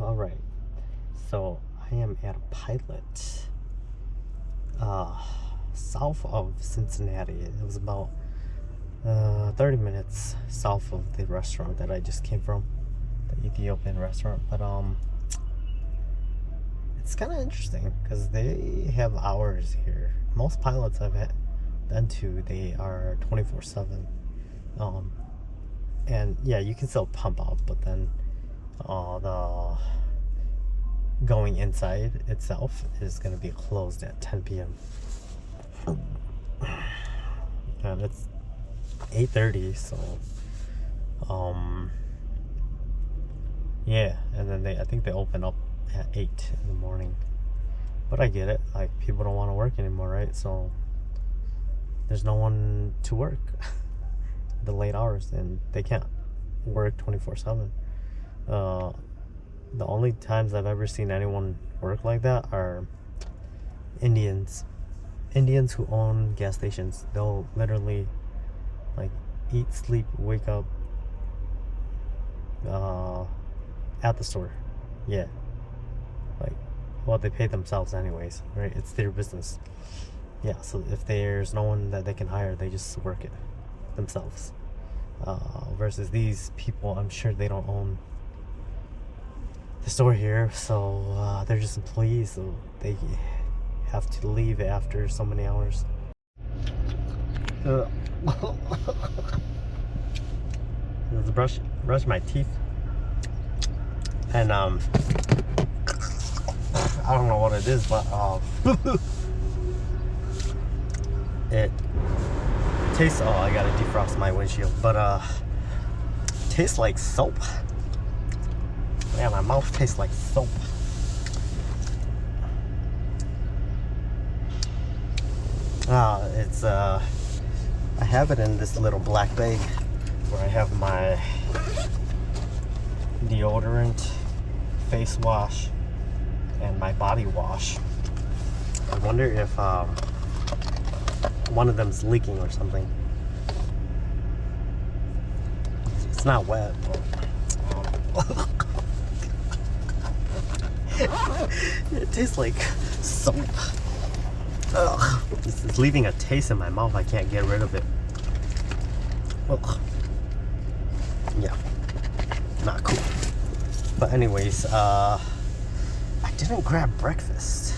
Alright, so I am at a pilot south of Cincinnati. It was about 30 minutes south of the restaurant that I just came from, the Ethiopian restaurant. But it's kind of interesting because they have hours here. Most pilots I've been to, they are 24/7. And yeah, you can still pump out, but then the going inside itself is going to be closed at 10 p.m. and it's 8:30, so yeah, and then I think they open up at 8 in the morning. But I get it, like, people don't want to work anymore, right? So there's no one to work the late hours, and they can't work 24/7. The only times I've ever seen anyone work like that are Indians who own gas stations. They'll literally like eat, sleep, wake up at the store. Yeah, like, well, they pay themselves anyways, right? It's their business. Yeah, so if there's no one that they can hire, they just work it themselves. Versus these people, I'm sure they don't own the store here, so they're just employees, so they have to leave after so many hours. Brush my teeth, and I don't know what it is, but it tastes. Oh, I gotta defrost my windshield, but tastes like soap. Yeah, my mouth tastes like soap. It's I have it in this little black bag where I have my deodorant, face wash, and my body wash. I wonder if one of them's leaking or something. It's not wet, but it tastes like soap. Ugh. It's leaving a taste in my mouth. I can't get rid of it. Ugh. Yeah, not cool. But anyways, I didn't grab breakfast.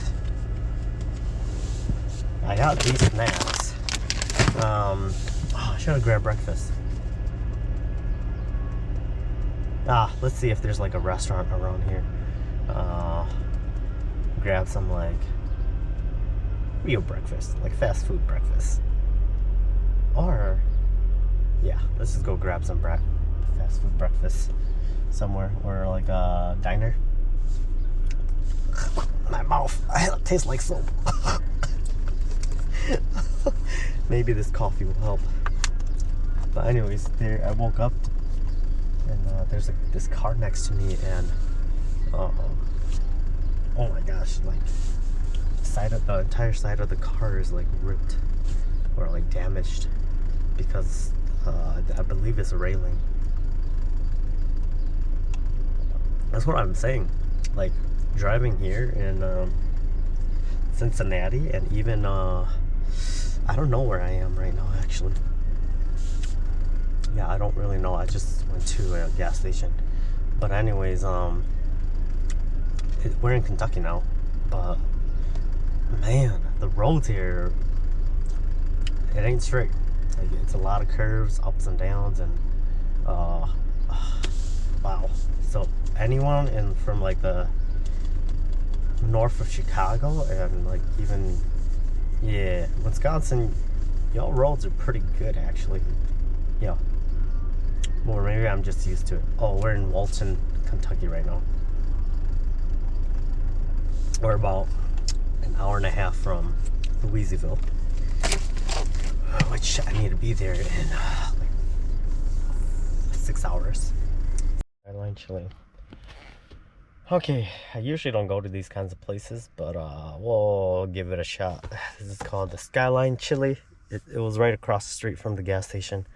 I got these snacks. I should have grabbed breakfast. Let's see if there's like a restaurant around here. Grab some like real breakfast, like fast food breakfast. Or yeah, let's just go grab some fast food breakfast somewhere, or like a diner. My mouth, it tastes like soap. Maybe this coffee will help. But anyways, there I woke up and there's like this car next to me, and oh my gosh, like the entire side of the car is like ripped or like damaged because I believe it's a railing. That's what I'm saying. Like, driving here in Cincinnati, and even I don't know where I am right now, actually. Yeah, I don't really know. I just went to a gas station. But anyways, we're in Kentucky now, but man, the roads here, it ain't straight. Like, it's a lot of curves, ups and downs, and wow. So anyone from like the north of Chicago and like even, yeah, Wisconsin, y'all roads are pretty good actually. Yeah. Or maybe I'm just used to it. Oh, we're in Walton, Kentucky right now. We're about an hour and a half from Louisville, which I need to be there in like 6 hours. Skyline Chili. Okay, I usually don't go to these kinds of places, but we'll give it a shot. This is called the Skyline Chili. It was right across the street from the gas station.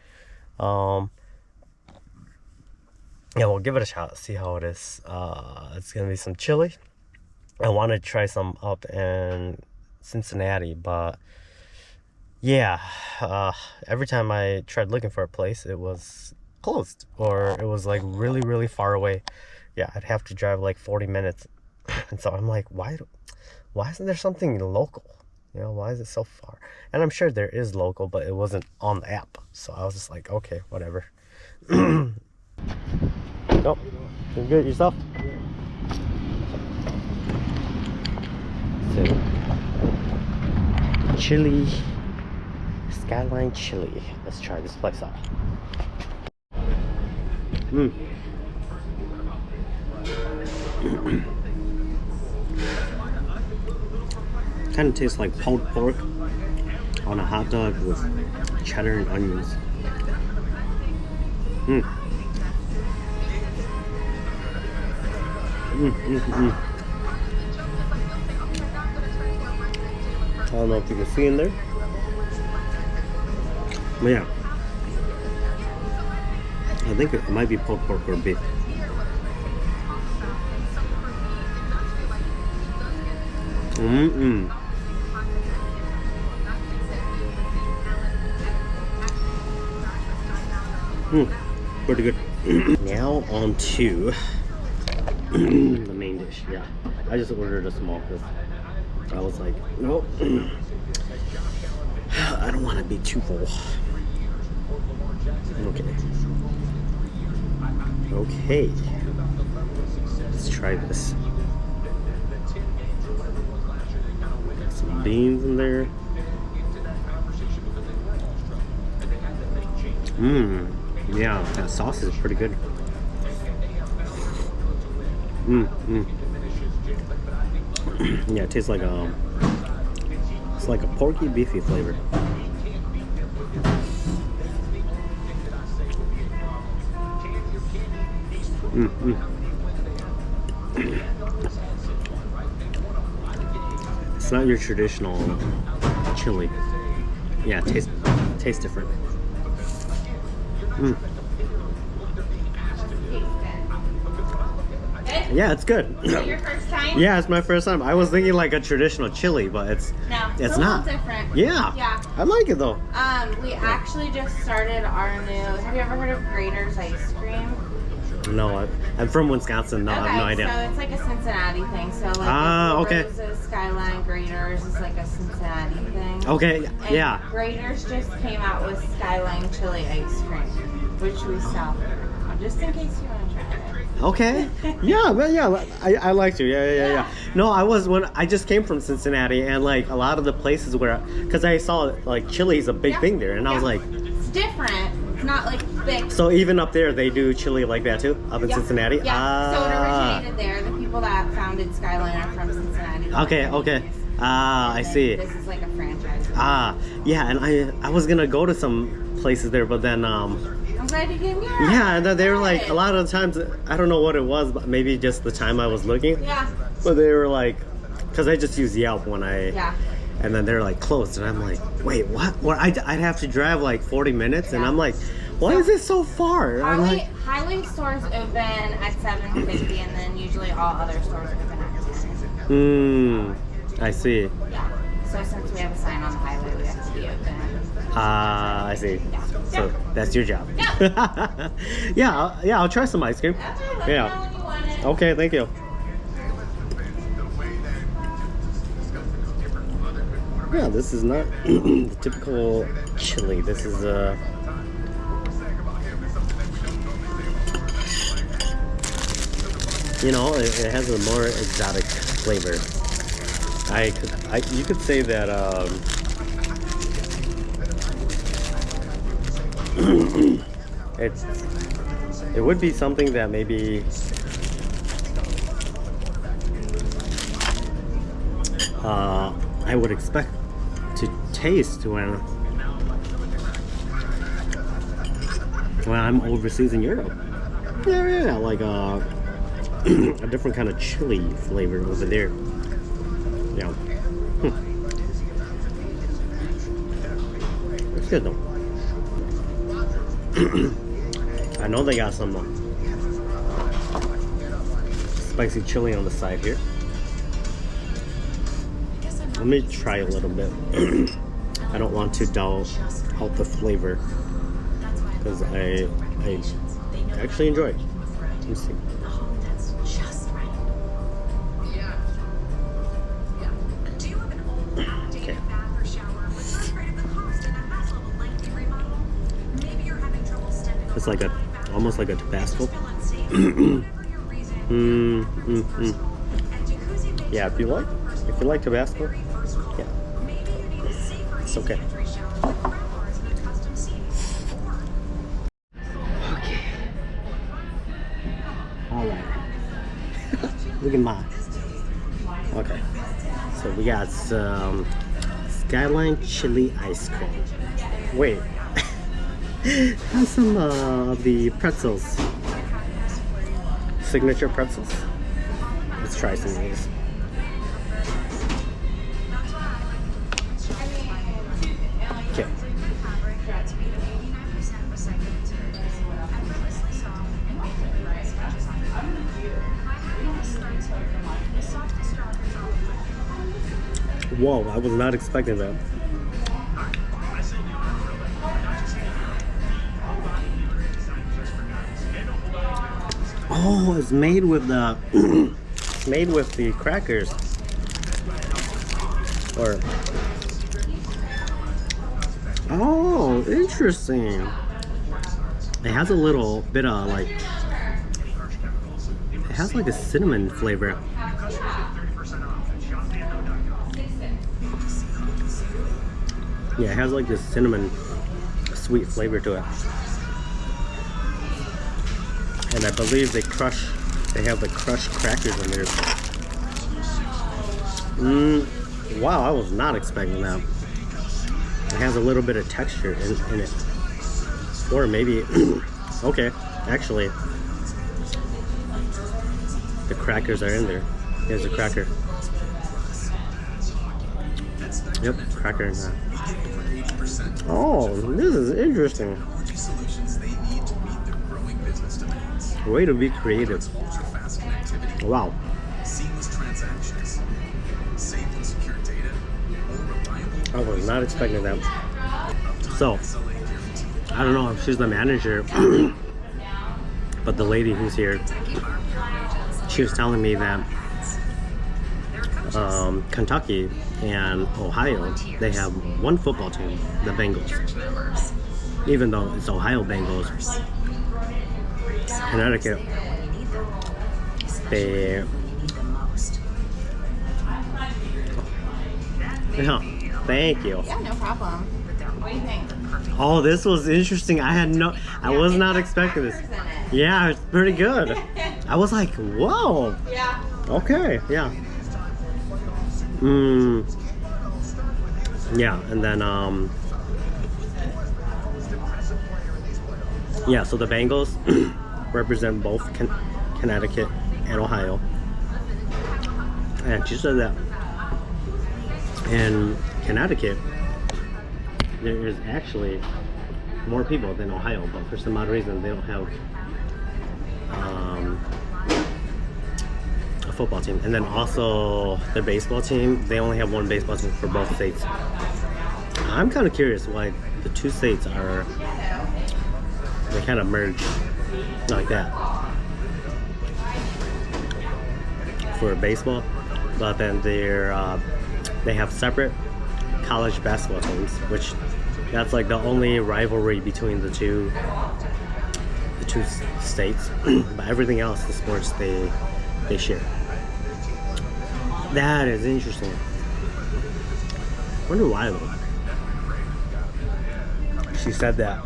yeah, we'll give it a shot, see how it is. It's gonna be some chili. I want to try some up in Cincinnati, but yeah, every time I tried looking for a place, it was closed, or it was like really, really far away. Yeah, I'd have to drive like 40 minutes. And so I'm like, why isn't there something local? You know, why is it so far? And I'm sure there is local, but it wasn't on the app. So I was just like, okay, whatever. Nope. Doing good yourself? So, chili, Skyline Chili. Let's try this place out. Kind of tastes like pulled pork on a hot dog with cheddar and onions. I don't know if you can see in there, but yeah, I think it might be pulled pork or beef. Pretty good. Now on to the main dish. Yeah, I just ordered a small because I was like, nope, I don't want to be too full. Okay, let's try this. Got some beans in there. Yeah, that sauce is pretty good. Yeah, it tastes like it's like a porky, beefy flavor. It's not your traditional chili. Yeah, it tastes different. Yeah, it's good. Is it your first time? Yeah, it's my first time. I was thinking like a traditional chili, but it's a not. Little different. Yeah. I like it though. We actually just started our new. Have you ever heard of Grater's ice cream? No, I'm from Wisconsin. No, I have no idea. So it's like a Cincinnati thing. So like okay. Rose's, Skyline, Grater's is like a Cincinnati thing. Okay, and yeah. Grater's just came out with Skyline chili ice cream, which we sell just in case you want to try it. Okay. Yeah, but yeah, I like to. Yeah. No, when I just came from Cincinnati, and like a lot of the places where, because I saw like chili's a big thing there, and I was like, it's different. It's not like thick. So even up there, they do chili like that too, up in Cincinnati. Yeah. So it originated there. The people that founded Skyline are from Cincinnati. Okay. I see. This is like a franchise. Yeah, and I was gonna go to some places there, but then I'm glad you came here. Yeah, they were like, a lot of the times, I don't know what it was, but maybe just the time I was looking. Yeah. But they were like, because I just use Yelp when I. Yeah. And then they're like closed, and I'm like, wait, what? Well, I'd have to drive like 40 minutes, and I'm like, why is it so far? Highway stores open at 7:50, and then usually all other stores open at 10. I see. Yeah. So since we have a sign on the highway, we have to be open. I see. Yeah. So that's your job. Yeah. Yeah, I'll try some ice cream. Okay, let me know when you want it. Okay, thank you. Yeah, this is not the typical chili. This is you know, it has a more exotic flavor. You could say that it would be something that maybe I would expect to taste when I'm overseas in Europe. Yeah, like a different kind of chili flavor over there. Yeah. It's good though. I know they got some spicy chili on the side here. Let me try a little bit. I don't want to dull out the flavor because I actually enjoy it. Let me see. Okay. It's like almost like a Tabasco. Yeah, if you like Tabasco, yeah, it's okay. Okay. All right. Look at mine. Okay. So we got some Skyline chili ice cream. Wait. Have some of the pretzels. Signature pretzels. Let's try some of these. Okay. Whoa, I was not expecting that. Oh, it's made with the made with the crackers. Or oh, interesting. It has a little bit of like, it has like a cinnamon flavor. Yeah, it has like this cinnamon sweet flavor to it. And I believe they have the crushed crackers in there. Wow, I was not expecting that. It has a little bit of texture in it. Or maybe, okay, actually, the crackers are in there. Here's a cracker. Yep, cracker in there. Oh, this is interesting. Way to be creative. Wow. I was not expecting that. So, I don't know if she's the manager, but the lady who's here, she was telling me that Kentucky and Ohio, they have one football team, the Bengals. Even though it's Ohio Bengals, Connecticut, they... Yeah, thank you. Yeah, no problem. What do you think? Oh, this was interesting. I was not expecting this. Yeah, it's pretty good. I was like, whoa. Yeah. Okay, yeah. Yeah, and then yeah, so the Bengals represent both Connecticut and Ohio. And she said that in Connecticut there is actually more people than Ohio, but for some odd reason they don't have a football team. And then also the baseball team, they only have one baseball team for both states. I'm kind of curious why the two states are, they kind of merge like that for baseball, but then they have separate college basketball teams, which that's like the only rivalry between the two states. But everything else, the sports, they share. That is interesting. Wonder why though. She said that.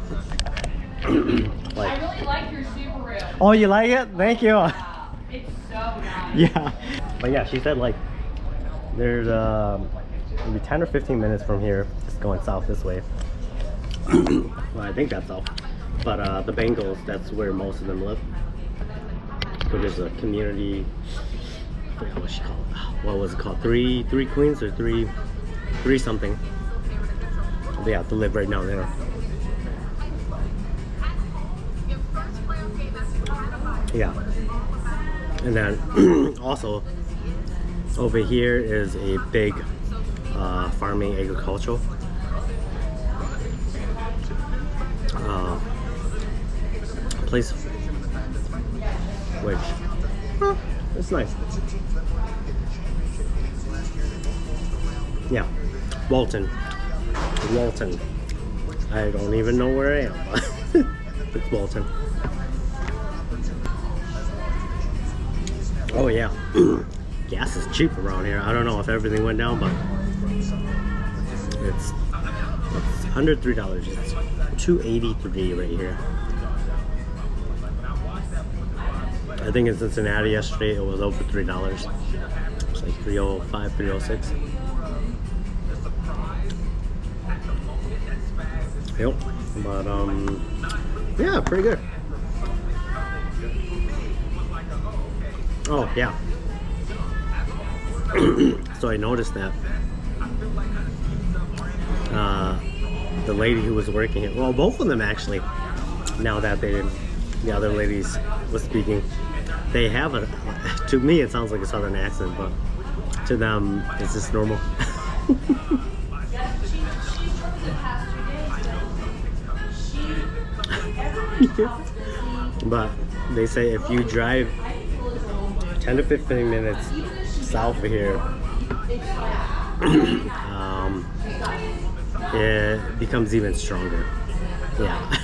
Like, I really like your Subaru. oh, you like it? Thank you. It's so nice. Yeah. But yeah, she said like there's maybe 10 or 15 minutes from here, just going south this way. Well, I think that's south. But the Bengals, that's where most of them live. So there's a community, I forgot what she called it. What was it called? Three Queens or three something. They have to live right now there. Yeah. And then also over here is a big farming agricultural place, which it's nice. Yeah, Walton. I don't even know where I am. It's Walton. Oh yeah, gas is cheap around here. I don't know if everything went down, but it's under $3. It's $2.83 right here. I think in Cincinnati yesterday it was over $3. It's like $3.05, $3.06. Yep, but yeah, pretty good. Oh yeah. So I noticed that the lady who was working it, well, both of them actually, now that the other ladies was speaking, they have a, to me it sounds like a southern accent, but to them it's just normal. But they say if you drive 10 to 15 minutes south of here, it becomes even stronger. Yeah.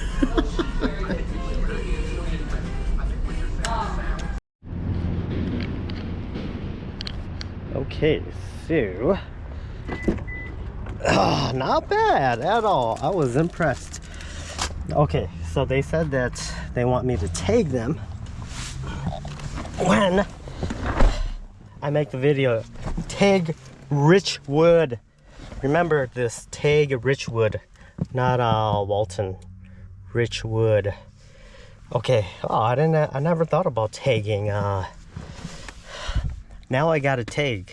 Okay, so not bad at all. I was impressed. Okay, so they said that they want me to tag them when I make the video. Tag Richwood. Remember this, tag Richwood, not Walton. Richwood. Okay. Oh, I never thought about tagging. Now I gotta tag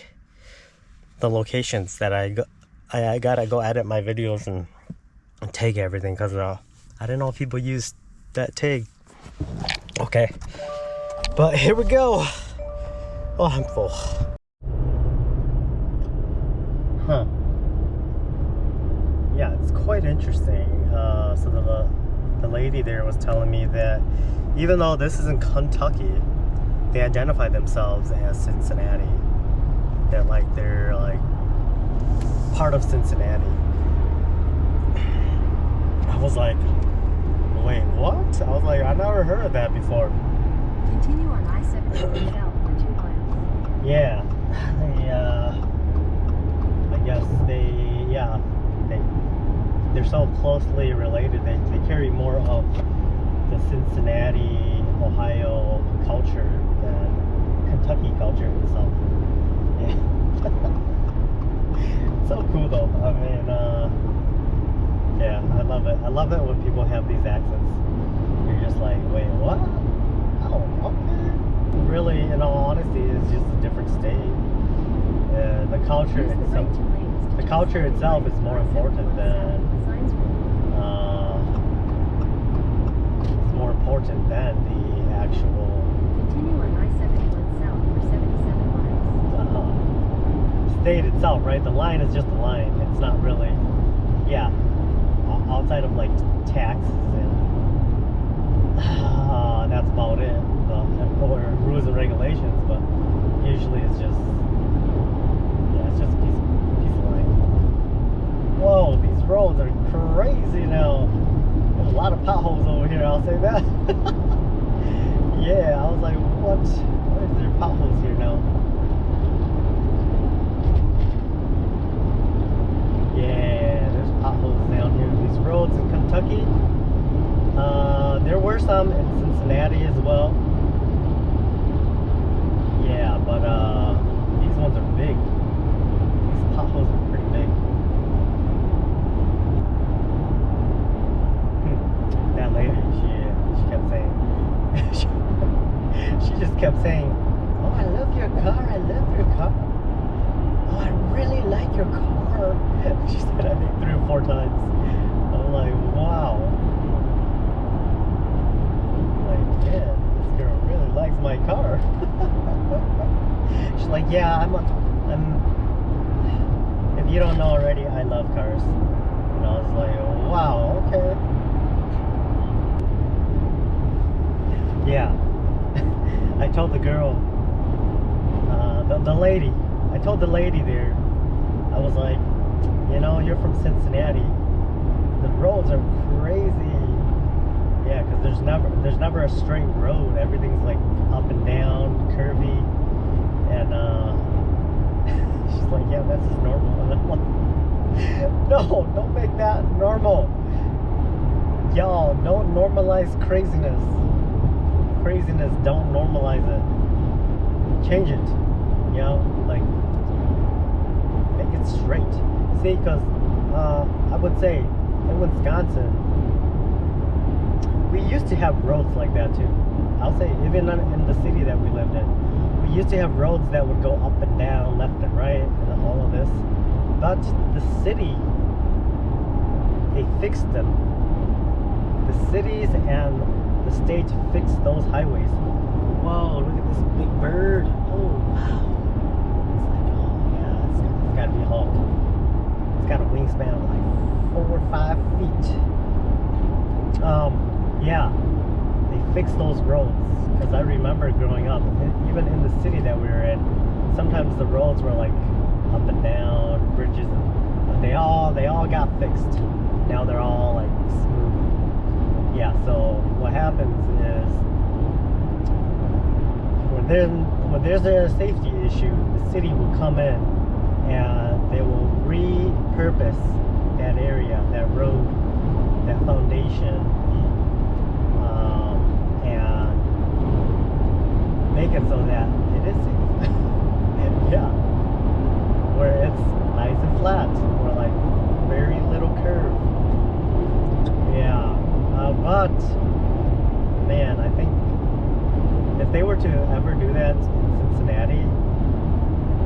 the locations that I gotta go edit my videos and tag everything, because I didn't know if people use that tag. Okay, but here we go. Oh, I'm full. Huh. Yeah, it's quite interesting. So the lady there was telling me that even though this is in Kentucky, they identify themselves as Cincinnati. That like they're like part of Cincinnati. I was like, wait, what? I was like, I never heard of that before. Continue on I-70 south for 2 miles. Yeah, I guess they're so closely related. They carry more of the Cincinnati, Ohio culture than Kentucky culture itself. Yeah. It's so cool though. I mean, yeah, I love it. I love it when people have these accents. You're just like, wait, what? Oh, okay. Really, in all honesty, it's just a different state. The culture itself. The culture itself is more important than. It's more important than the actual. Continue on I-71 south for 77 miles. State itself, right? The line is just a line. It's not really, yeah. Outside of like taxes and that's about it. Or rules and regulations, but usually it's just, yeah, it's just a piece of line. Whoa, these roads are crazy now. There's a lot of potholes over here, I'll say that. Yeah, I was like, what? Why is there potholes here now? Yeah, there's potholes down here. These roads in Kentucky. There were some in Cincinnati as well. Yeah, but these ones are big. These potholes are pretty big. That lady, she kept saying, she just kept saying, oh, I love your car, I love your car. Oh, I really like your car. She said, I think 3 or 4 times. I'm like, wow. Like, yeah, this girl really likes my car. She's like, yeah, I'm if you don't know already, I love cars. And I was like, wow, okay. Yeah. I told the girl, the lady, I told the lady there, I was like, you know, you're from Cincinnati. The roads are crazy. Yeah, because there's never a straight road. Everything's like up and down, curvy, and she's like, yeah, that's just normal. And I'm like, no, don't make that normal. Y'all, don't normalize craziness. Craziness, don't normalize it. Change it. You know, like make it straight. See, because I would say in Wisconsin, we used to have roads like that too. I'll say even in the city that we lived in, we used to have roads that would go up and down, left and right, and all of this. But the city, they fixed them. The cities and the state fixed those highways. Whoa, look at this big bird. Oh, wow. It's like, oh yeah, it's gotta be a hawk. It's got a wingspan of like 4 or 5 feet. Yeah, they fixed those roads. Because I remember growing up, even in the city that we were in, sometimes the roads were like up and down, bridges, but they all got fixed. Now they're all like smooth. Yeah, so what happens is when there's a safety issue, the city will come in and they will repurpose that area, that road, that foundation, and make it so that it is safe. Yeah, where it's nice and flat, or like very little curve. Yeah, but man, I think if they were to ever do that in Cincinnati,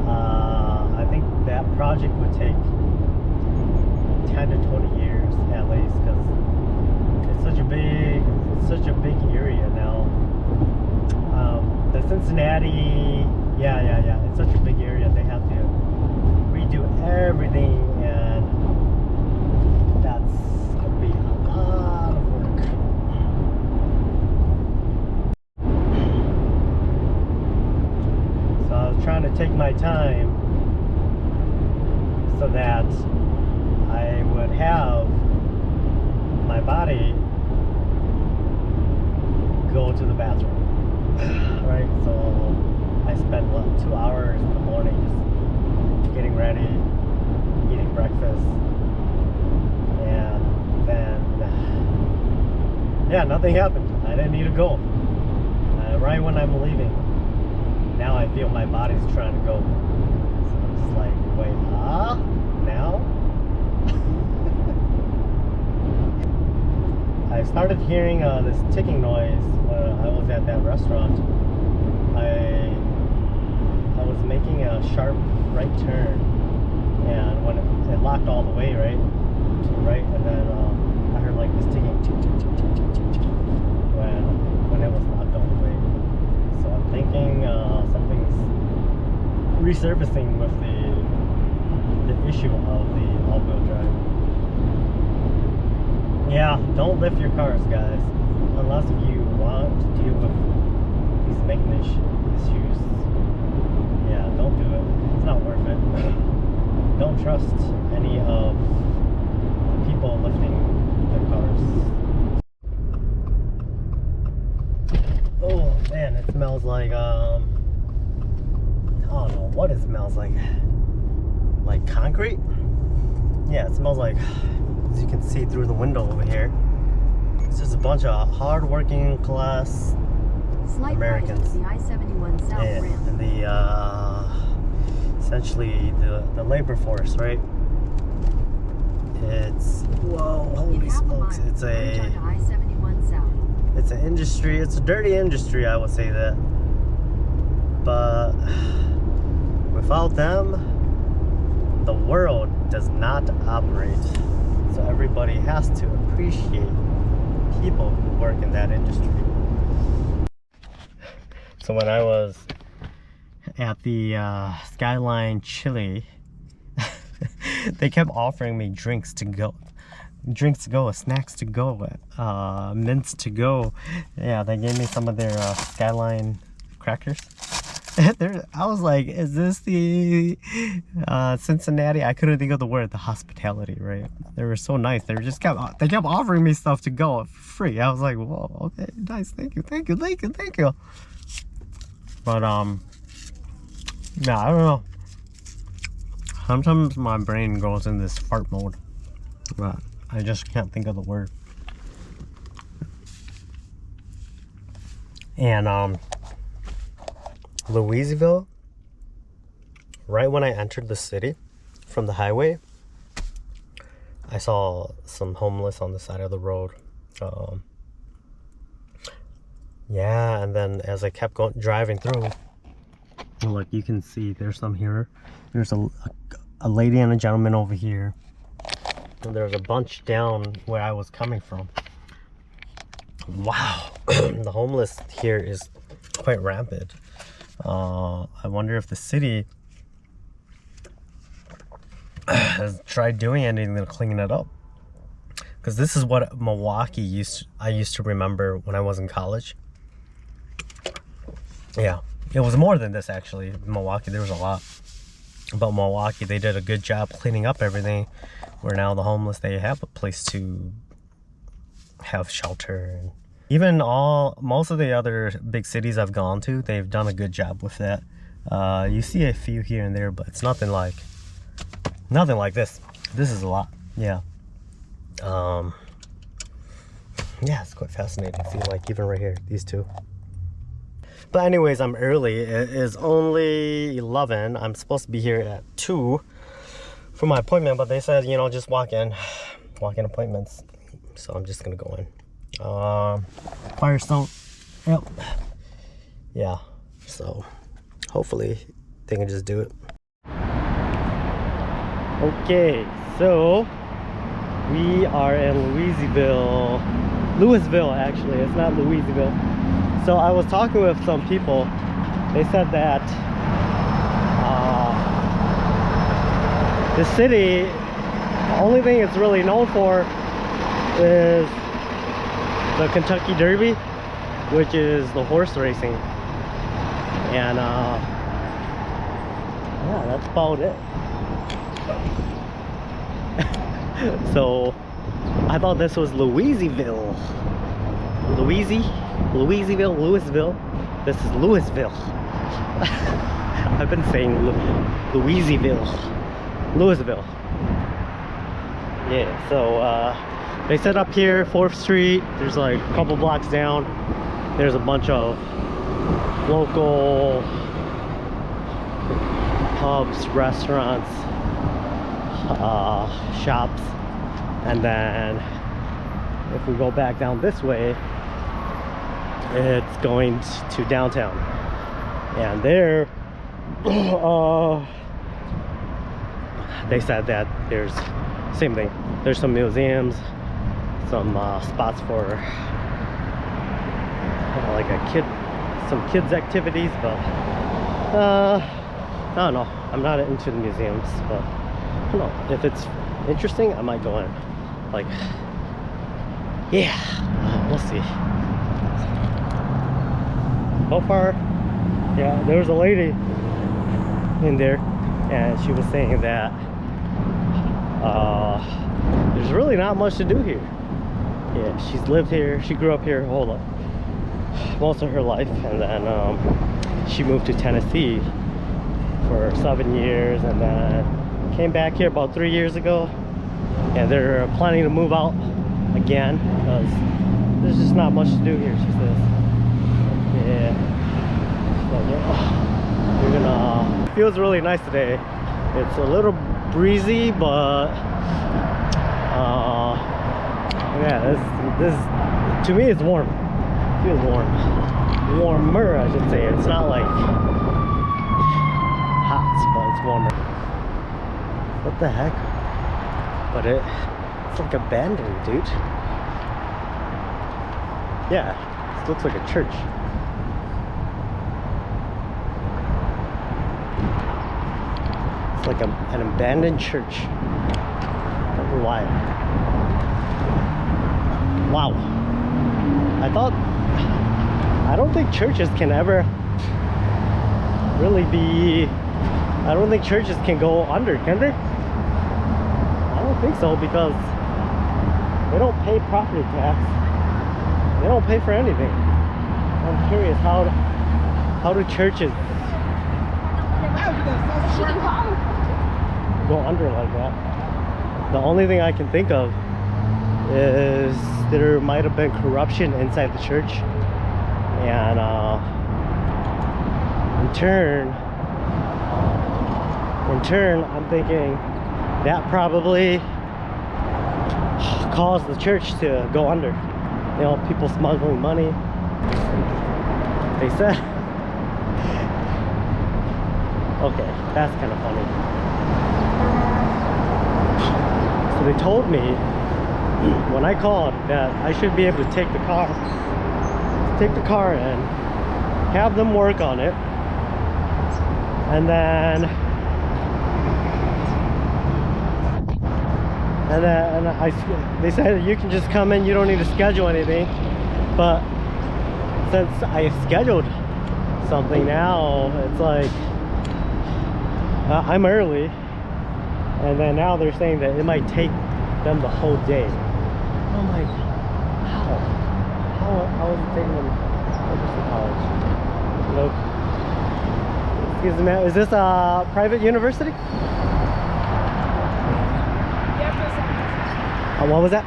I think that project would take 10 to 20 years at least, because it's such a big area now. The Cincinnati, yeah, it's such a big area. They have to redo everything, and that's gonna be a lot of work. So I was trying to take my time so that I would have my body go to the bathroom. Right, so I spent 2 hours in the morning just getting ready, eating breakfast, and then yeah, nothing happened. I didn't need to go. Right when I'm leaving, now I feel my body's trying to go. So I'm just like, wait, now? I started hearing this ticking noise when I was at that restaurant. I was making a sharp right turn, and when it locked all the way right to the right, and then I heard like this ticking when it was locked all the way. So I'm thinking something's resurfacing with the issue of the all-wheel drive. Yeah, don't lift your cars, guys, unless you want to deal with these maintenance issues. Yeah, don't do it. It's not worth it. Don't trust any of the people lifting their cars. Oh man, it smells like I don't know what it smells like. Like concrete? Yeah, it smells like, as you can see through the window over here, it's just a bunch of hard-working class Slight Americans. right of the I-71 South And Rim. essentially the labor force, right? It's, whoa, holy In half a smokes, mile, it's merge onto I-71 South. it's an industry, it's a dirty industry, I would say that. But without them, the world does not operate. So everybody has to appreciate people who work in that industry. So when I was at the Skyline Chili, they kept offering me drinks to go, snacks to go, mints to go. Yeah, they gave me some of their Skyline crackers. I was like, is this the Cincinnati? I couldn't think of the word, the hospitality, right? They were so nice. They kept offering me stuff to go for free. I was like, whoa, okay, nice, thank you. But yeah, I don't know. Sometimes my brain goes in this fart mode, but I just can't think of the word. And Louisville, right when I entered the city from the highway, I saw some homeless on the side of the road. Yeah, and then as I kept driving through, look, you can see there's some here. There's a lady and a gentleman over here. And there's a bunch down where I was coming from. Wow, the homeless here is quite rampant. I wonder if the city has tried doing anything to clean it up. Because this is what Milwaukee I used to remember when I was in college. Yeah, it was more than this actually. Milwaukee, there was a lot. But Milwaukee, they did a good job cleaning up everything. Where now the homeless, they have a place to have shelter. And even most of the other big cities I've gone to, they've done a good job with that. You see a few here and there, but it's nothing like this. This is a lot. Yeah. Yeah, it's quite fascinating. See, like even right here, these two. But anyways, I'm early. It is only 11. I'm supposed to be here at 2 for my appointment, but they said, you know, just walk in appointments. So I'm just gonna go in. Firestone. Yep. Yeah. So hopefully they can just do it. Okay, so we are in Louisville actually. It's not Louisville. So I was talking with some people. They said that the city, the only thing it's really known for is the Kentucky Derby, which is the horse racing. And yeah, that's about it. So I thought this was Louisville. Louisville. This is Louisville. I've been saying Louisville. Yeah, so they set up here, 4th Street. There's like a couple blocks down. There's a bunch of local pubs, restaurants, shops. And then if we go back down this way, it's going to downtown. And there they said that there's same thing. There's some museums, some spots for like some kids activities, but I don't know. I'm not into the museums, but I don't know. If it's interesting, I might go in. Like, yeah, we'll see. So far, yeah, there was a lady in there, and she was saying that there's really not much to do here. Yeah, she's lived here, she grew up here most of her life, and then she moved to Tennessee for 7 years, and then came back here about 3 years ago, and they're planning to move out again because there's just not much to do here, she says. Yeah, so we're gonna, it feels really nice today. It's a little breezy, but yeah, this to me it's warm. It feels warmer, I should say. It's not like hot, but it's warmer. What the heck? But it's like abandoned, dude. Yeah, this looks like a church. It's like an abandoned church. Don't know why. Wow. I don't think churches can ever really be, I don't think churches can go under, can they? I don't think so, because they don't pay property tax. They don't pay for anything. I'm curious, how do churches go under like that? The only thing I can think of is there might have been corruption inside the church, and in turn I'm thinking that probably caused the church to go under. You know, people smuggling money. They said, okay, that's kind of funny. So they told me when I called that I should be able to take the car in, have them work on it, and then they said you can just come in, you don't need to schedule anything. But since I scheduled something now, it's like I'm early, and then now they're saying that it might take them the whole day. I'm like, how is it taking them to college? Hello? Excuse me, is this a private university? What was that?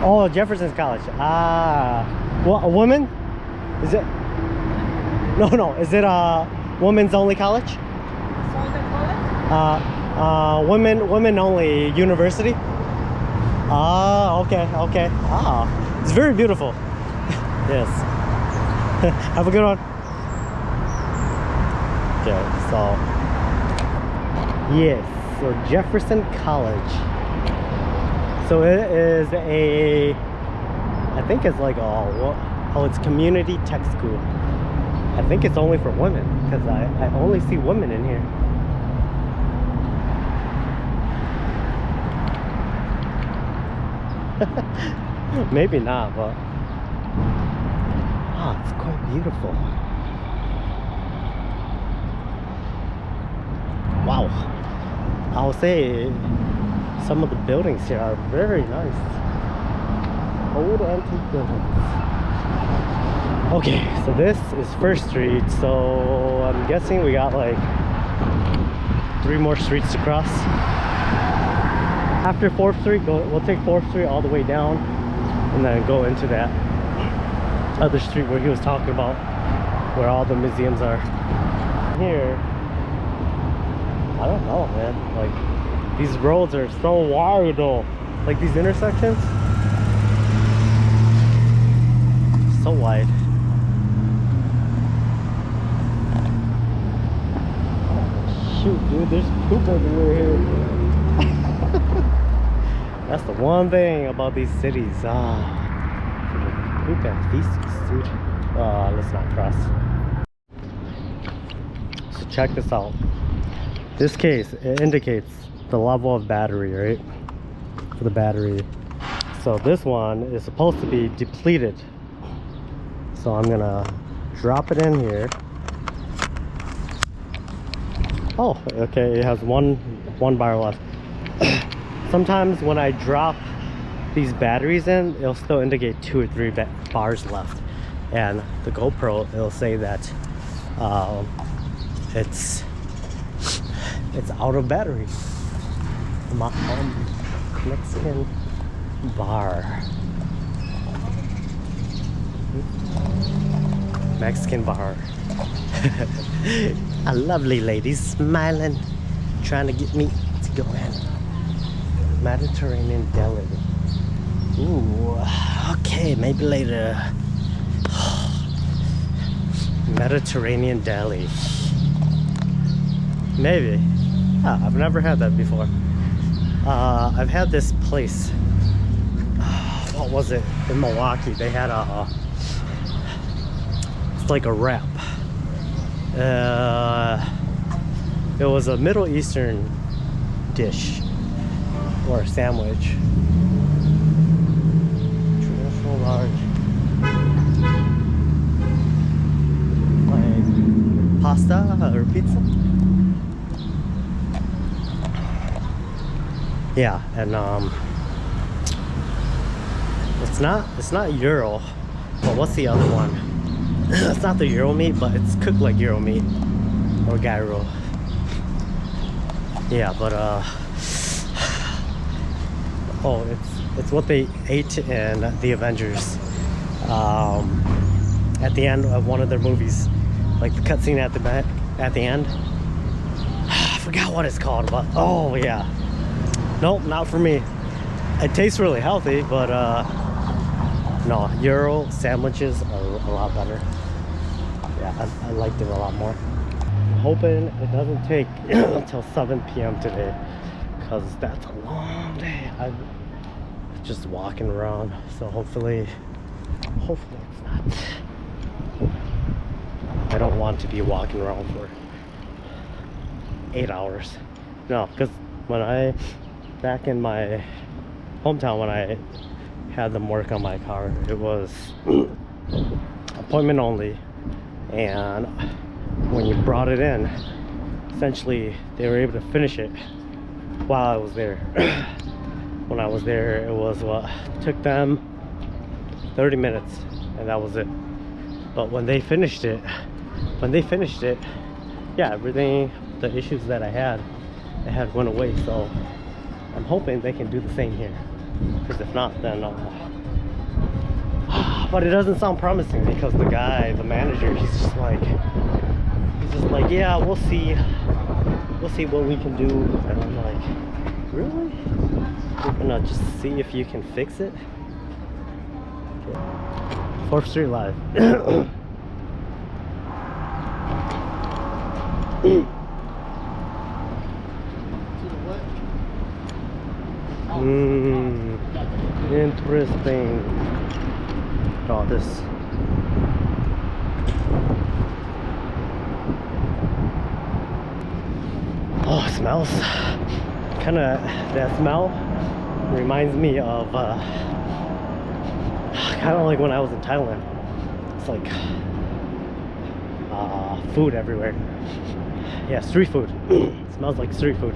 Oh, Jefferson's College. Ah, well, a woman? Is it? No. Is it a women's only college? Women only university. Ah, okay. Ah, it's very beautiful. Yes. Have a good one. Okay, so yes, so Jefferson College. So it is I think it's like it's community tech school. I think it's only for women, because I only see women in here. Maybe not, but it's quite beautiful. Wow. I'll say some of the buildings here are very nice. Old antique buildings. Okay, so this is 1st Street, so I'm guessing we got like 3 more streets to cross. After 4th Street, we'll take 4th Street all the way down, and then go into that other street where he was talking about, where all the museums are. Here, I don't know, man, like these roads are so wide though, like these intersections, so wide. Shoot, dude, there's poop everywhere here. That's the one thing about these cities. Poop and feces, dude. Let's not cross. So check this out. This case, it indicates the level of battery, right? For the battery. So this one is supposed to be depleted. So I'm gonna drop it in here. Oh, okay, it has one bar left. Sometimes when I drop these batteries in, it'll still indicate 2 or 3 bars left, and the GoPro, it'll say that it's out of battery. Mexican bar. Mexican bar. A lovely lady smiling, trying to get me to go in. Mediterranean deli. Ooh, okay, maybe later. Mediterranean deli. Maybe. Yeah, I've never had that before. I've had this place. What was it? In Milwaukee. They had it's like a wrap. It was a Middle Eastern dish or a sandwich. Traditional large. Like pasta or pizza. Yeah, and it's not Euro, but what's the other one? It's not the Euro meat, but it's cooked like Euro meat or gyro. Yeah, but oh, it's what they ate in the Avengers. At the end of one of their movies, like the cutscene at the end. I forgot what it's called, but oh yeah. Nope, not for me. It tastes really healthy, but no, Euro sandwiches are a lot better. Yeah, I liked it a lot more. I'm hoping it doesn't take until 7 p.m. today, because that's a long day. I'm just walking around, so hopefully it's not. I don't want to be walking around for 8 hours. No, because back in my hometown, when I had them work on my car, it was appointment only, and when you brought it in, essentially they were able to finish it while I was there. When I was there, it was what took them 30 minutes, and that was it. But when they finished it, yeah, everything, the issues that I had went away. So I'm hoping they can do the same here, because if not, then but it doesn't sound promising, because the manager, he's just like, yeah, we'll see what we can do. And I'm like, really? You're gonna just see if you can fix it? Okay. 4th Street Live. Interesting. Oh, this. Oh, it smells. Kind of, that smell reminds me of kind of like when I was in Thailand. It's like food everywhere. Yeah, street food. It smells like street food.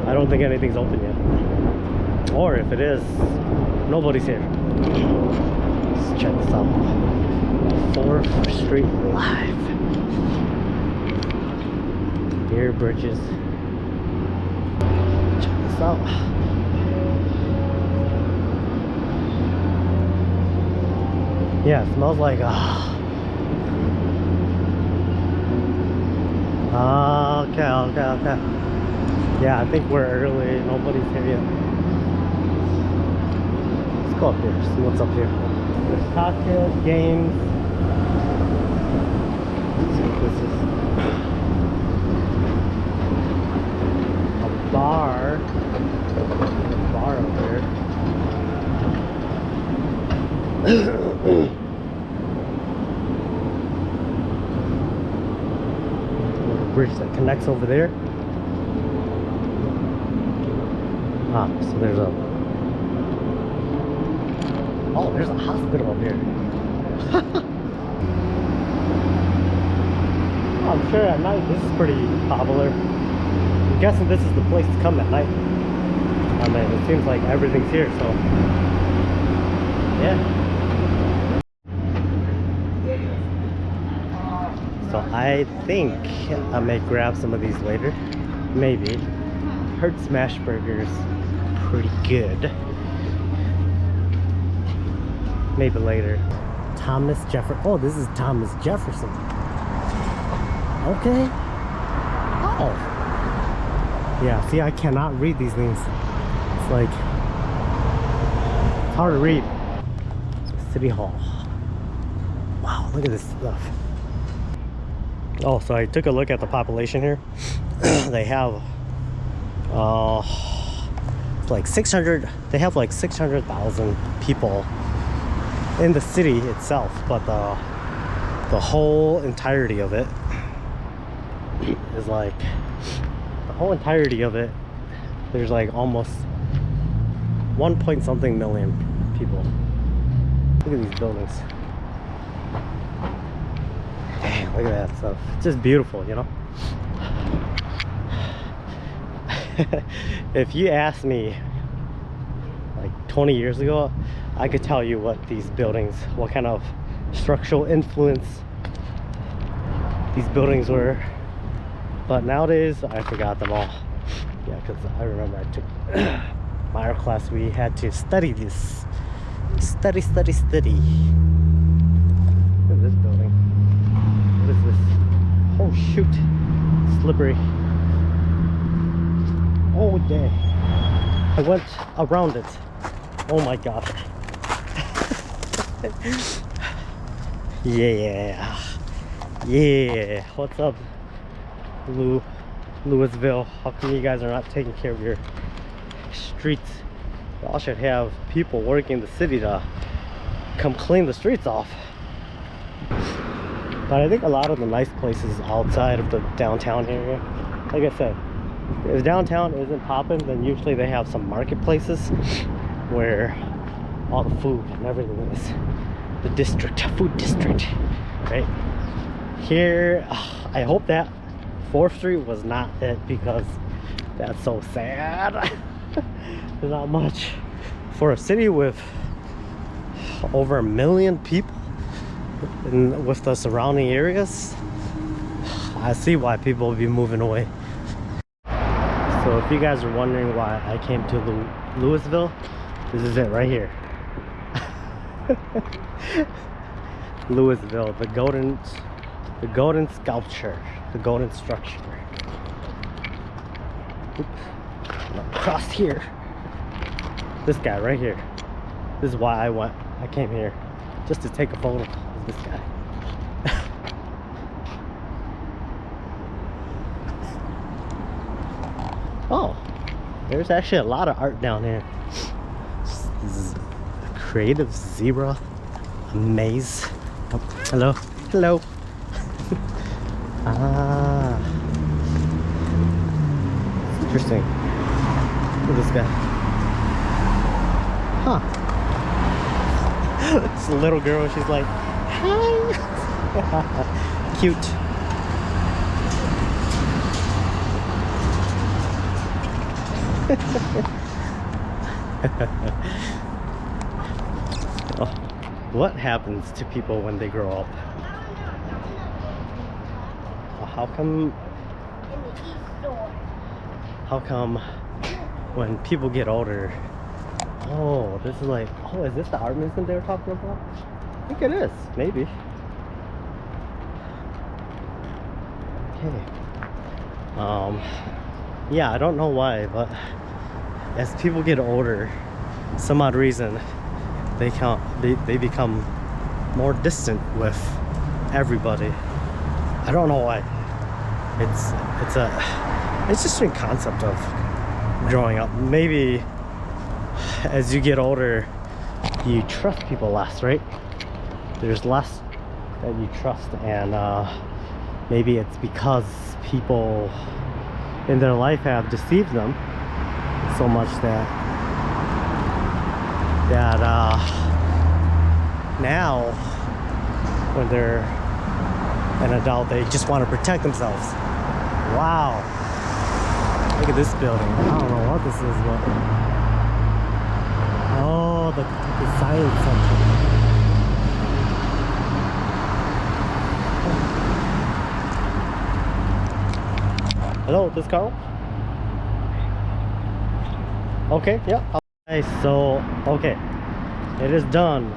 I don't think anything's open yet. Or if it is, nobody's here. Let's check this out. 4th Street Live. Beer Bridges. Check this out. Yeah, it smells like okay. Yeah, I think we're early. Nobody's here yet. Let's go up here, see what's up here. There's cocktails, games. Let's see what this is. A bar. There's a bar up there. Little bridge that connects over there. So there's a hospital up here. I'm sure at night this is pretty popular. I'm guessing this is the place to come at night. I mean, it seems like everything's here, so yeah. So I think I may grab some of these later. Maybe. Heard smash burgers pretty good. Maybe later. Thomas Jefferson. Oh, this is Thomas Jefferson. Okay. Oh. Yeah, see, I cannot read these things. It's like, it's hard to read. City Hall. Wow, look at this stuff. Oh, so I took a look at the population here. They have like 600, they have like 600,000 people in the city itself, but the whole entirety of it is like the whole entirety of it. There's like almost 1 point something million people. Look at these buildings. Dang, look at that stuff. It's just beautiful, you know? If you asked me like 20 years ago, I could tell you what these buildings, what kind of structural influence these buildings were. But nowadays, I forgot them all. Yeah, because I remember I took my art class, we had to study this. Study. Look at this building. What is this? Oh shoot. Slippery. Oh dang. I went around it. Oh my gosh. Yeah. Yeah. What's up, Louisville? How come you guys are not taking care of your streets? Y'all should have people working in the city to come clean the streets off. But I think a lot of the nice places outside of the downtown area, like I said, if downtown isn't popping, then usually they have some marketplaces where all the food and everything is. The district, food district, right? Here, I hope that 4th Street was not it, because that's so sad. There's not much for a city with over 1 million people and with the surrounding areas. I see why people will be moving away. So if you guys are wondering why I came to Louisville, this is it right here. Louisville, the golden sculpture, the golden structure. Oops. Across here, this guy right here. This is why I came here, just to take a photo of this guy. Oh, there's actually a lot of art down here. This is a creative zebra, a maze. Oh, hello. Ah, interesting. Look at this guy. Huh. This little girl, she's like, hi. Cute. Oh, what happens to people when they grow up? How come when people get older? Oh, this is like, oh, is this the art museum they were talking about? I think it is, maybe. Okay. Yeah, I don't know why, but as people get older, some odd reason, they become more distant with everybody. I don't know why. It's a interesting concept of growing up. Maybe as you get older, you trust people less, right? There's less that you trust, and maybe it's because people in their life have deceived them so much that now when they're an adult, they just want to protect themselves. Wow, look at this building. I don't know what this is, but oh, the science center. Hello, this Carl? Okay, yeah. Okay, so, okay, it is done.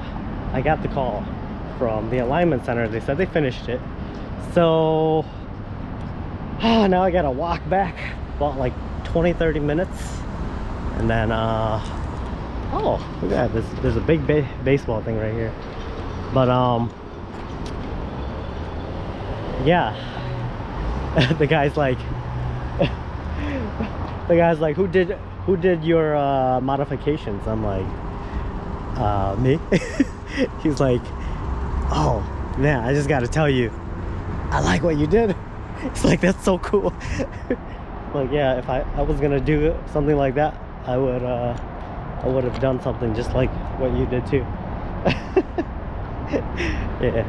I got the call from the alignment center. They said they finished it. So, now I gotta walk back about like 20-30 minutes. And then, oh, look at that. There's a big baseball thing right here. But, yeah. The guy's like, who did your modifications? I'm like, me. He's like, oh man, I just gotta tell you, I like what you did. It's like, that's so cool. Like, yeah, if I was gonna do something like that, I would have done something just like what you did too. Yeah.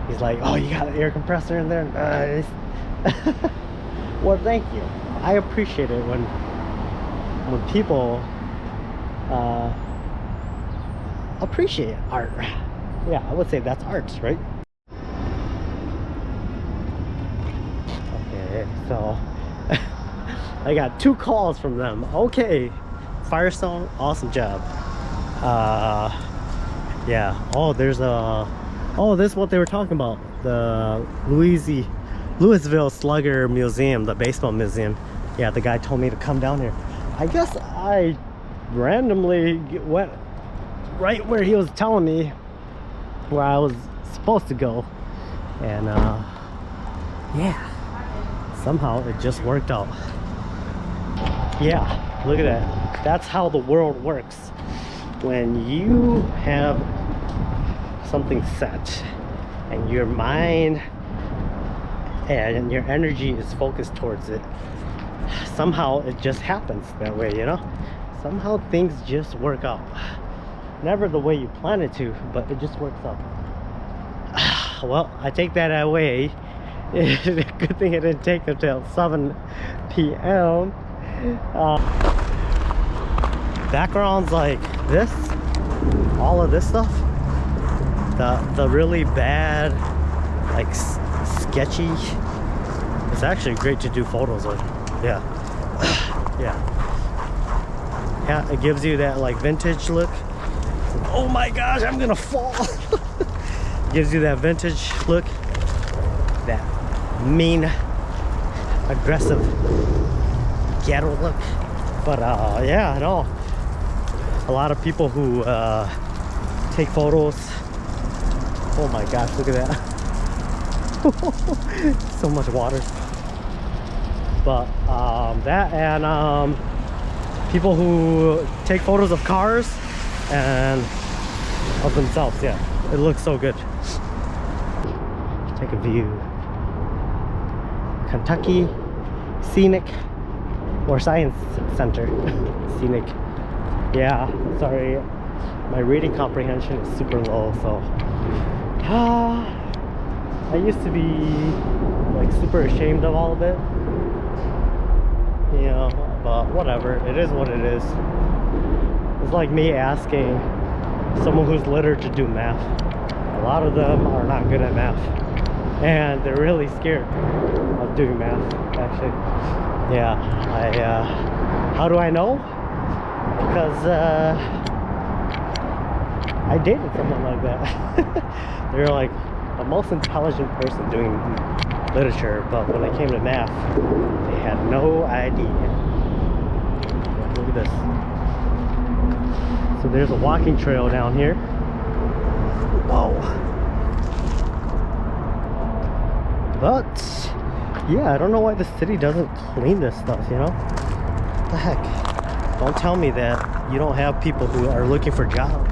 He's like, oh, you got an air compressor in there? Nice. Well, thank you. I appreciate it when people appreciate art. Yeah, I would say that's art, right? Okay, so I got 2 calls from them. Okay, Firestone, awesome job. Yeah. Oh, there's a. Oh, this is what they were talking about. The Louisville Slugger Museum, the baseball museum. Yeah, the guy told me to come down here. I guess I randomly went right where he was telling me where I was supposed to go. And yeah, somehow it just worked out. Yeah, look at that. That's how the world works. When you have something set and your mind and your energy is focused towards it, somehow it just happens that way, you know? Somehow things just work out. Never the way you plan it to, but it just works out. Well, I take that away. Good thing it didn't take until 7 p.m. Backgrounds like this, all of this stuff, the really bad, like sketchy, it's actually great to do photos with. Yeah. Yeah, it gives you that like vintage look. Oh my gosh, I'm gonna fall. Gives you that vintage look, that mean, aggressive ghetto look. But yeah, no, a lot of people who take photos. Oh my gosh, look at that. So much water. But that and people who take photos of cars and of themselves. Yeah, it looks so good. Take a view. Kentucky Scenic or Science Center. Scenic. Yeah, sorry, my reading comprehension is super low, so I used to be like super ashamed of all of it, you know, but whatever, it is what it is. It's like me asking someone who's literate to do math. A lot of them are not good at math, and they're really scared of doing math, actually. Yeah, how do I know? Because I dated someone like that. They're like the most intelligent person doing literature, but when it came to math, they had no idea. Look at this. So there's a walking trail down here. Whoa. But yeah, I don't know why the city doesn't clean this stuff, you know? What the heck? Don't tell me that you don't have people who are looking for jobs.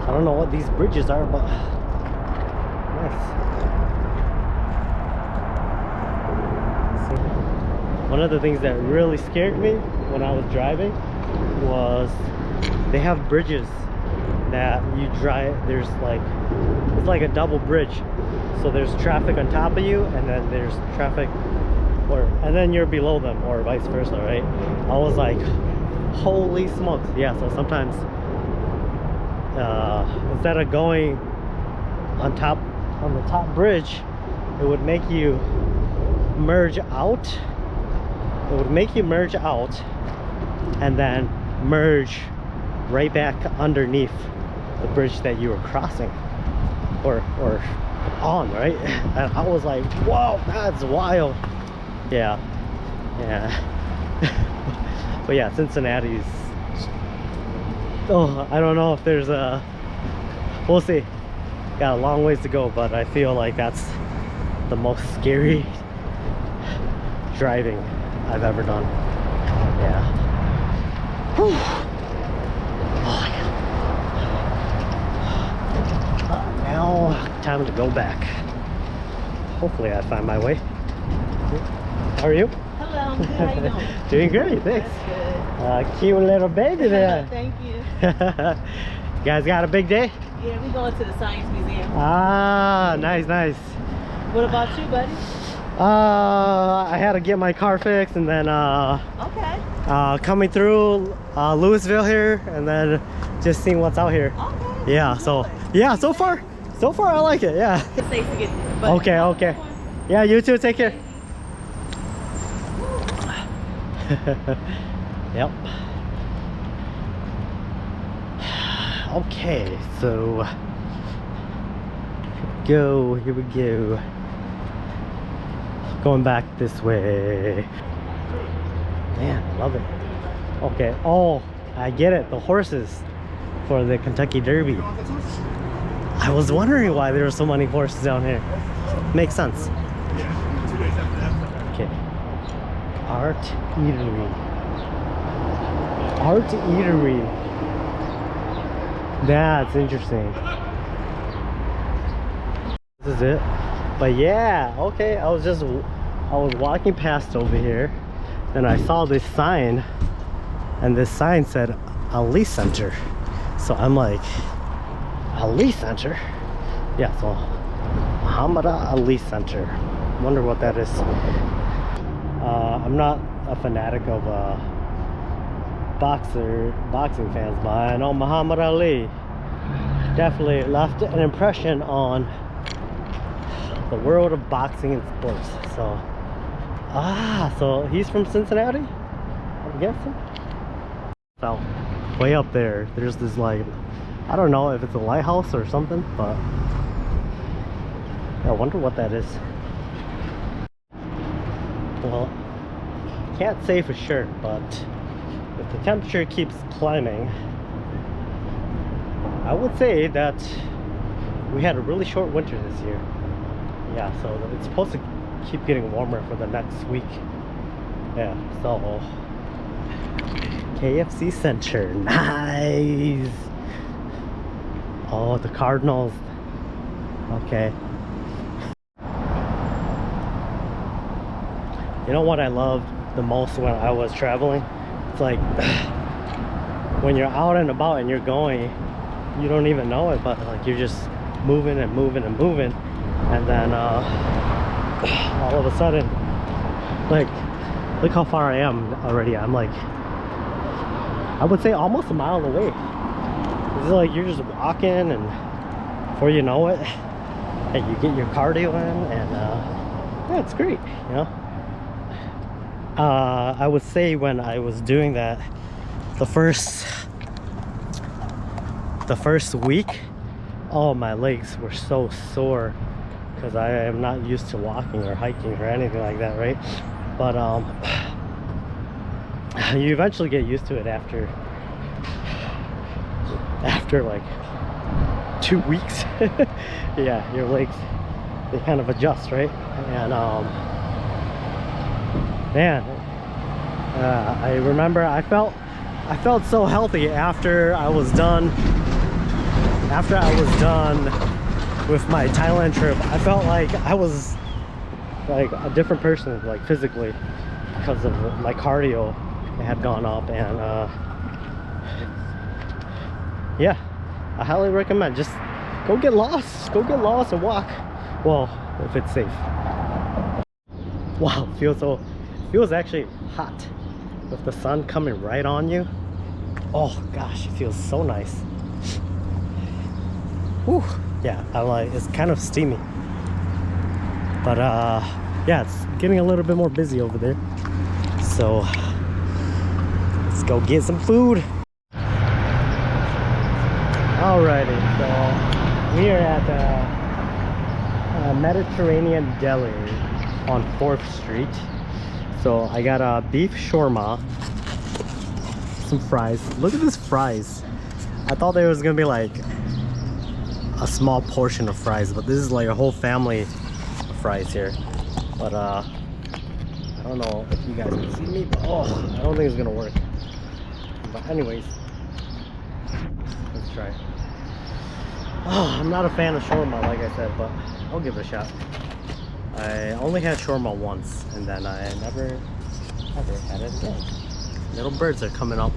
I don't know what these bridges are, but nice. See? One of the things that really scared me when I was driving was they have bridges that you drive, there's like, it's like a double bridge. So there's traffic on top of you, and then there's traffic, and then you're below them, or vice versa, right? I was like, holy smokes. Yeah, so sometimes instead of going on the top bridge, it would make you merge out. It would make you merge out and then merge right back underneath the bridge that you were crossing or on, right? And I was like, whoa, that's wild. Yeah. But yeah, Cincinnati's, oh, I don't know if there's a, we'll see. Got a long ways to go, but I feel like that's the most scary driving I've ever done. Yeah. Whew. Oh, yeah. Now time to go back. Hopefully I find my way. How are you? Hello, I'm good. How you doing? Doing great, thanks. That's good. Cute little baby there. Thank you. You guys got a big day? Yeah, we going to the Science Museum. Ah, nice, nice. What about you, buddy? I had to get my car fixed, and then Okay. coming through Louisville here, and then just seeing what's out here. Okay. Yeah, so yeah, so far I like it. Yeah. It's safe to get there. But Okay, okay. Yeah, you too. Take care. Yep. Okay, so here we go. Going back this way. Man, I love it. Okay. Oh, I get it. The horses for the Kentucky Derby. I was wondering why there were so many horses down here. Makes sense. Okay. Art Eatery. Art Eatery. That's interesting. This is it. But yeah, okay. I was walking past over here, and I saw this sign, and this sign said Ali Center. So I'm like, Ali Center? Yeah, so Muhammad Ali Center. Wonder what that is. I'm not a fanatic of boxing fans, but I know Muhammad Ali definitely left an impression on the world of boxing and sports. So so he's from Cincinnati, I'm guessing. So way up there, there's this, like, I don't know if it's a lighthouse or something, but I wonder what that is. Well, can't say for sure, but if the temperature keeps climbing, I would say that we had a really short winter this year. Yeah, so it's supposed to keep getting warmer for the next week. Yeah, so KFC Center, nice. Oh, the Cardinals. Okay. You know what I loved the most when I was traveling? It's like when you're out and about and you're going, you don't even know it, but like you're just moving and moving and moving, and then all of a sudden, like, look how far I am already. I'm like, I would say almost a mile away. It's like you're just walking, and before you know it, and you get your cardio in, and yeah, it's great, you know. I would say when I was doing that the first week, oh, my legs were so sore because I am not used to walking or hiking or anything like that, right? But you eventually get used to it after like 2 weeks. Yeah, your legs, they kind of adjust, right? And man, I remember I felt so healthy after I was done with my Thailand trip. I felt like I was like a different person, like physically, because of my cardio had gone up. And yeah, I highly recommend, just go get lost and walk, well, if it's safe. Wow, feels actually hot with the sun coming right on you. Oh gosh, it feels so nice. Whew. Yeah, I like, it's kind of steamy, but yeah, it's getting a little bit more busy over there, so let's go get some food. Alrighty, so we are at Mediterranean Deli on 4th Street. So I got a beef shawarma, some fries. Look at this fries. I thought there was gonna be like a small portion of fries, but this is like a whole family of fries here. But I don't know if you guys can see me, but oh, I don't think it's gonna work. But anyways, let's try. Oh, I'm not a fan of shawarma, like I said, but I'll give it a shot. I only had shawarma once, and then I never had it again. Little birds are coming up.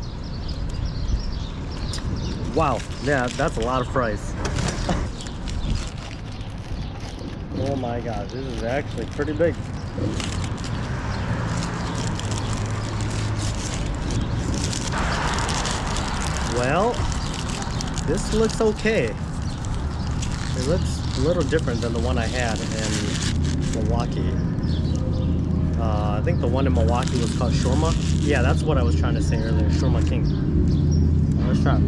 Wow, yeah, that's a lot of fries. Oh my god, this is actually pretty big. Well, this looks okay. It looks a little different than the one I had in Milwaukee. I think the one in Milwaukee was called shawarma. Yeah, that's what I was trying to say earlier, Shawarma King. Let's try it.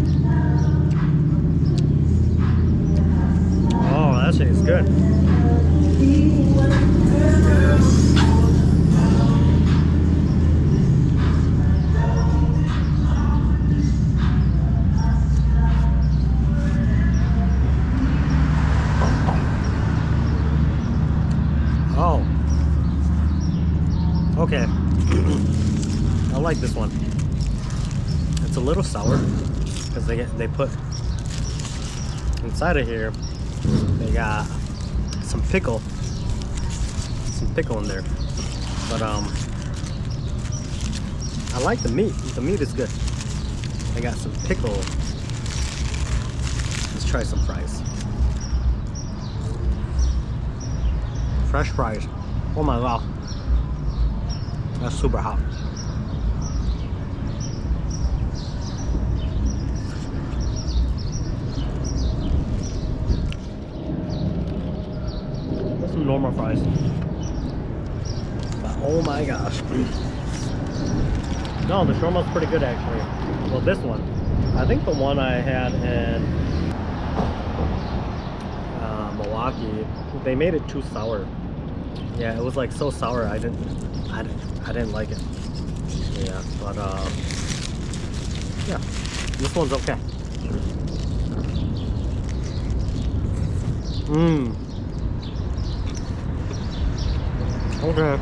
Oh, that shit is good. Oh. Okay. I like this one. It's a little sour because they put inside of here. They got some pickle in there, but I like the meat. The meat is good. They got some pickle. Let's try some fries. Fresh fries. Oh my god, that's super hot. Some normal fries, but oh my gosh. No, the shawarma's pretty good actually. Well, this one, I think the one I had in Milwaukee, they made it too sour. Yeah, it was like so sour. I didn't like it. Yeah, but yeah, this one's okay. Okay.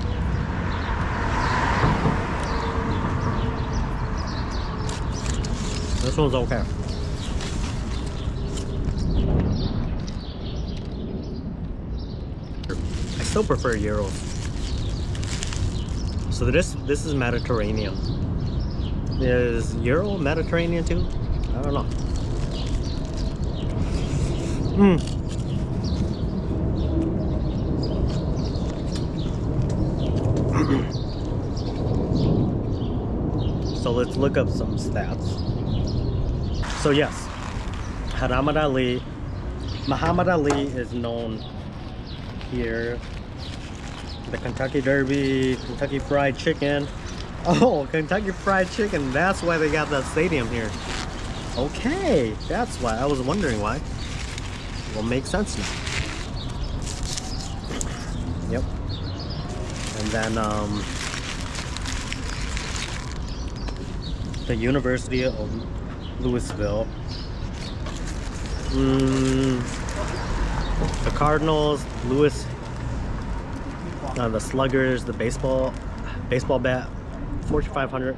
This one's okay. I still prefer gyros. So this is Mediterranean. Is gyro Mediterranean too? I don't know. So let's look up some stats. So yes, Muhammad Ali is known here. The Kentucky Derby, Kentucky Fried Chicken. Oh, Kentucky Fried Chicken, that's why they got that stadium here. Okay, that's why. I was wondering why. Well, makes sense now. Yep. And then the University of Louisville. The Cardinals, the Sluggers, the baseball bat, 4,500.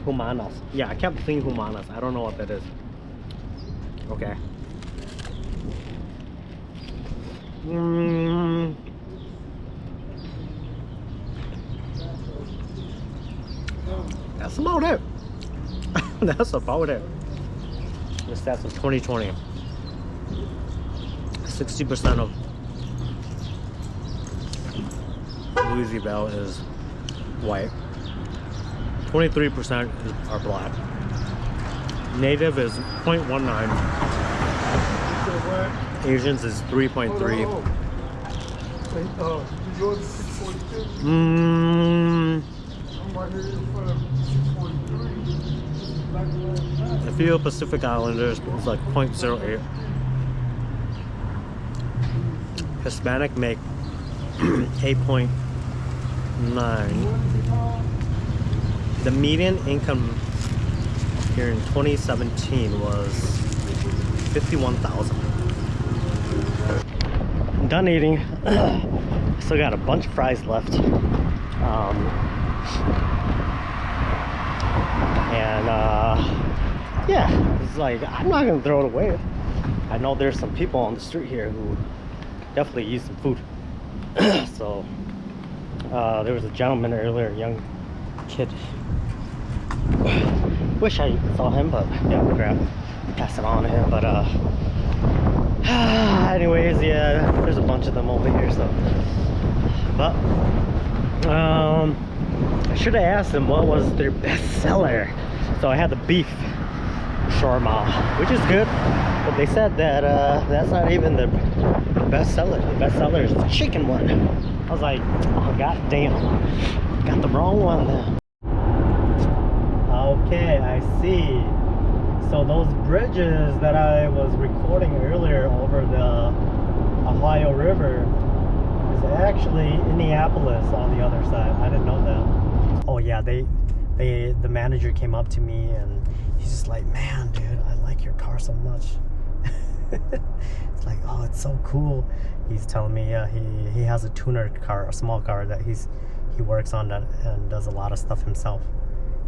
Humanas. Yeah, I kept thinking Humanas. I don't know what that is. Okay. That's about it. That's about it. The stats of 2020. 60% of Louisville is white. 23% are black. Native is 0.19. Asians is 3.3. A few Pacific Islanders is like 0.08. Hispanic make 8.9. The median income here in 2017 was 51,000. I'm done eating. Still got a bunch of fries left. Yeah, it's like, I'm not gonna throw it away. I know there's some people on the street here who definitely use some food. So there was a gentleman earlier, a young kid. Wish I saw him, but yeah, pass it on to him. But anyways, yeah, there's a bunch of them over here. So, but I should have asked them what was their best seller. So I had the beef shawarma, which is good, but they said that that's not even the best seller. The best seller is the chicken one. I was like, oh god damn, got the wrong one then. Okay, I see. So those bridges that I was recording earlier over the Ohio River is actually Indianapolis on the other side. I didn't know that. Oh yeah, the manager came up to me and he's just like, man, dude, I like your car so much. It's like, oh, it's so cool. He's telling me he has a tuner car, a small car that he works on that and does a lot of stuff himself.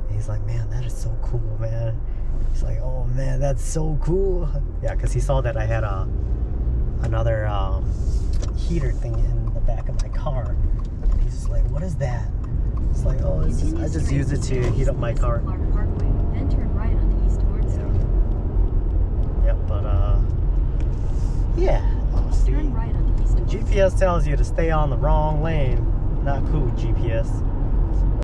And he's like, man, that is so cool, man. He's like, oh man, that's so cool. Yeah, because he saw that I had another heater thing in the back of my car. And he's just like, what is that? It's like, oh, I just use it to heat up my car. Parkway, then turn right onto East Ward Street. Yep, but yeah. Oh, see, Turn right onto East Ward Street. GPS tells you to stay on the wrong lane. Not cool, GPS.